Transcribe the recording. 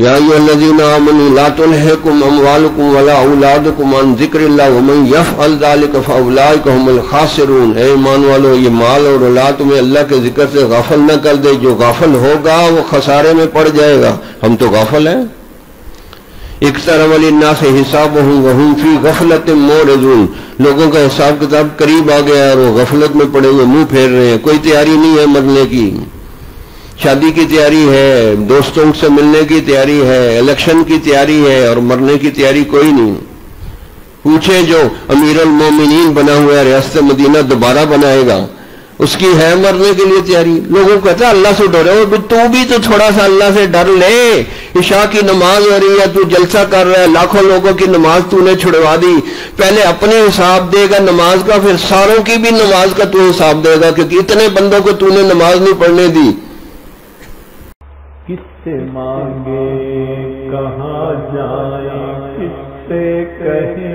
یا ایھا الذین آمنوا لا تلہکم اموالکم ولا اولادکم عن ذکر اللہ ومن یفعل ذلک فاولئک هم الخاسرون۔ اے ایمان والو، یہ مال اور اولاد تمہیں اللہ کے ذکر سے غافل نہ کر دے، جو غافل ہوگا وہ خسارے میں پڑ جائے گا۔ ہم تو غافل ہیں۔ اقترب للناس حسابهم وهم فی غفلۃ معرضون، لوگوں کا حساب کتاب قریب آ گیا اور وہ غفلت میں پڑے ہوئے منہ پھیر رہے ہیں، کوئی تیاری نہیں ہے مرنے کی۔ شادی کی تیاری ہے، دوستوں سے ملنے کی تیاری ہے، الیکشن کی تیاری ہے، اور مرنے کی تیاری کوئی نہیں۔ پوچھیں جو امیر المومنین بنا ہوا ہے، ریاست مدینہ دوبارہ بنائے گا، اس کی ہے مرنے کے لیے تیاری؟ لوگوں کو کہتا ہے اللہ سے ڈرو، تو بھی تو تھوڑا سا اللہ سے ڈر لے۔ عشاء کی نماز ہو رہی ہے، تو جلسہ کر رہا ہے، لاکھوں لوگوں کی نماز تو نے چھڑوا دی، پہلے اپنے حساب دے گا نماز کا، پھر ساروں کی بھی نماز کا تو حساب دے گا، کیونکہ اتنے بندوں کو تو نے نماز نہیں پڑھنے دی۔ کس سے مانگے کہاں جائیں، کس سے کہیں